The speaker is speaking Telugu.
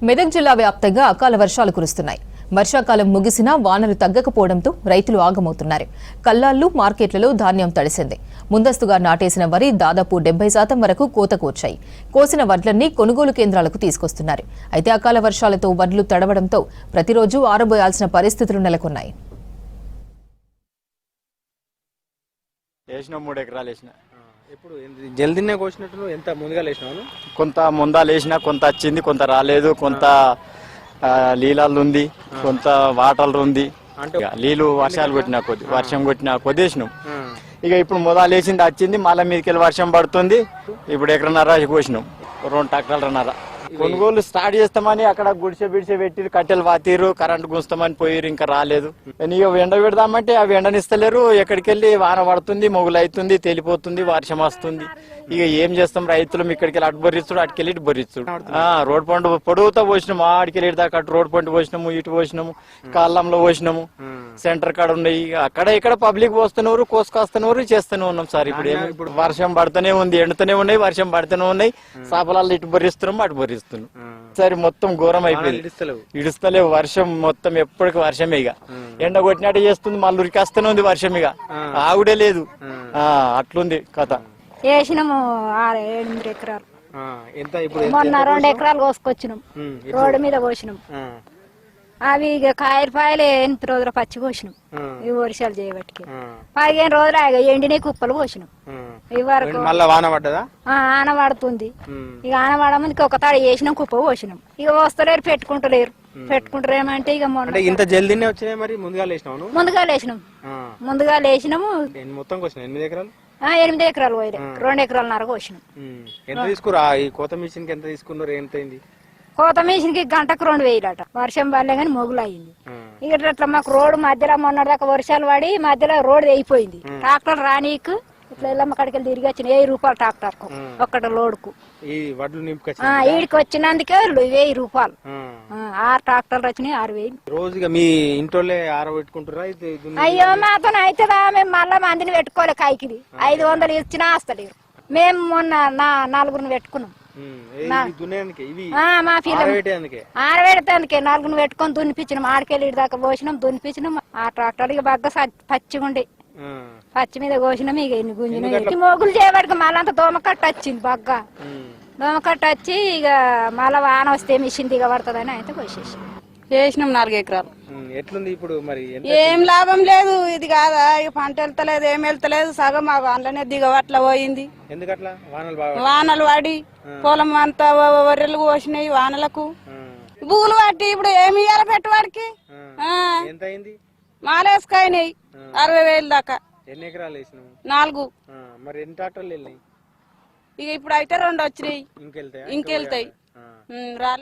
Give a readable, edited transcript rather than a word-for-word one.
మెదక్ జిల్లా వ్యాప్తంగా అకాల వర్షాలు కురుస్తున్నాయి. వర్షాకాలం ముగిసినా వానలు తగ్గకపోవడంతో రైతులు ఆగమవుతున్నారు. కల్లాళ్లు మార్కెట్లలో ధాన్యం తడిసింది. ముందస్తుగా నాటేసిన వరి దాదాపు 70% వరకు కోతకు వచ్చాయి. కోసిన వడ్లన్నీ కొనుగోలు కేంద్రాలకు తీసుకొస్తున్నారు. అయితే అకాల వర్షాలతో వడ్లు తడవడంతో ప్రతిరోజు ఆరబోయాల్సిన పరిస్థితులు నెలకొన్నాయి. ఇప్పుడు జల్దీనే కోసినట్టు ఎంత ముందుగా లేచినావు? కొంత ముందా లేచినా కొంత వచ్చింది, కొంత రాలేదు, కొంత నీళ్ళల్లో ఉంది, కొంత వాటర్లు ఉంది. అంటే నీళ్ళు వర్షాలు కొట్టినా కొద్ది వర్షం కొట్టినా కొద్దేసినాం. ఇక ఇప్పుడు మొదలు లేచింది వచ్చింది, మళ్ళీ మీదకెళ్ళి వర్షం పడుతుంది. ఇప్పుడు ఎకరన్నర కోసినాం, 2 ట్రాక్టర్లన్నర. కొనుగోలు స్టార్ట్ చేస్తామని అక్కడ గుడిసె పెట్టి కట్టెలు వాతీరు, కరెంటు గుంస్తామని పోయిరు, ఇంకా రాలేదు. ఇక ఎండ పెడదామంటే అవి ఎండనిస్తలేరు. ఎక్కడికి వెళ్ళి వాన పడుతుంది, మొగులు అవుతుంది, తేలిపోతుంది, వర్షం వస్తుంది. ఇక ఏం చేస్తాం, రైతులు ఇక్కడికి వెళ్ళి అటు బొరిస్తుడు, అటుకెళ్ళి ఇటు బొరిస్తుడు. రోడ్ పండు పొడవుతో పోసినాము, ఆడికెళ్ళి దాకా అటు రోడ్ పండు పోసినాము, ఇటు పోసినాము, కాళ్ళంలో పోసినాము, సెంటర్ కాడ ఉన్నాయి. అక్కడ ఇక్కడ పబ్లిక్ పోస్తున్నారు, కోసుకొస్తున్నారు, చేస్తూనే ఉన్నాం సార్. ఇప్పుడు వర్షం పడుతూనే ఉంది, ఎండుతూనే ఉన్నాయి, వర్షం పడుతూనే ఉన్నాయి. సాపలాల్లో ఇటు బొరిస్తున్నాము, అటు బొరిస్తున్నాం. సరే మొత్తం ఘోరం అయిపోయింది, ఇడుస్తలేవు. వర్షం మొత్తం ఎప్పటికి వర్షమే. ఇక ఎండ కొట్టినట్టు చేస్తుంది, మళ్ళీ ఉరికేస్తూనే ఉంది వర్షం. ఇక ఆవిడే లేదు, అట్లుంది కథ. వేసినాము 6-8 ఎకరాలు. మొన్న 2 ఎకరాలు కోసుకొచ్చినాం, రోడ్డు మీద కోసినాం. అవి ఇక కాయలు 8 రోజుల పచ్చి కోసినాం. ఈ వర్షాలు చేయబట్టి 15 రోజులు ఎండినే కుప్పలు కోసినాం. ఈ వరకు వాన పడ్డదా? ఆన పడుతుంది. ఇక ఆన పడమంది ఒక తాడు వేసినాం, కుప్ప కోసినాం. ఇక వస్తలేరు, పెట్టుకుంటలేరు ఏమంటే ఇక మొన్న ఇంత జల్దీనే వచ్చినాయి. మరి ముందుగా లేచినావు? ముందుగా లేచినాము. మొత్తం కోసిన 8 ఎకరాలు? 8 ఎకరాలు పోయినాయి, 2 ఎకరాలన్నర కోసినాం. ఎంత తీసుకురా? ఈ కోత మిషన్ కి ఎంత తీసుకున్నారు? ఎంత అయింది? కోత మిషన్ కి గంటకు 2000 అట. వర్షం పడలే కానీ మొగులు అయింది. ఇక అట్లా మాకు రోడ్డు మధ్యలో మొన్నటిదాకా వర్షాలు పడి మధ్యలో రోడ్డు అయిపోయింది. ట్రాక్టర్ రానీకు ఇట్లా ఎల్లమ్మ కాడికి తిరిగి వచ్చిన 1000 రూపాయలు ట్రాక్టర్ కు ఒక్కటి లోడుకు. ఈడికి వచ్చినందుకే 1000 రూపాయలు. 6 ట్రాక్టర్లు వచ్చినాయి, 6000. రోజుగా మీ ఇంట్లో ఆరబెట్టుకుంటారా? అయ్యో మాతో అవుతుందా? మేము మళ్ళా మందిని పెట్టుకోలే, కైకిది 500 ఇచ్చినా వస్తలేరు. మేము మొన్న 4 పెట్టుకున్నాం. మా ఆరబెడతానికే 4 పెట్టుకొని దున్నిపించినాం. ఆడికెళ్ళి దాకా పోసినాం, దున్నిపించినాం. ఆ ట్రాక్టర్ ఇక బాగా పచ్చిగుండే పచ్చి మీద కోసినాం. ఇక ఎన్ని గుంజినాయి మొగులు చేయబడికి మళ్ళీ అంత దోమకట్ట వచ్చింది. బాగా దోమకట్ట వచ్చి ఇక మళ్ళా వాన వస్తే మిషన్ దిగబడుతుందని అయితే కోసేసి వేసినాం 4 ఎకరాలు. ఎట్లుంది ఇప్పుడు? మరి ఏం లాభం లేదు. ఇది కాదా, ఇక పంట వెళ్తలేదు, ఏం వెళ్తలేదు. సగం మా వానలోనే దిగవట్ల పోయింది. ఎందుకట్లా? వానలు పడి పొలం అంతా వరెలు కోసినాయి వానలకు. బూలు పట్టి ఇప్పుడు ఏమి ఇయ్యాలి పెట్టుబడికి? మాలేసుకాయినాయి 60,000 దాకా. ఎన్ని ఎకరాలు వేసినావు? 4. మరి ఎన్ని ట్రాక్టర్లు వెళ్ళినాయి? ఇక ఇప్పుడు అయితే 2 వచ్చినాయి, ఇంకెళ్తాయి రాలే.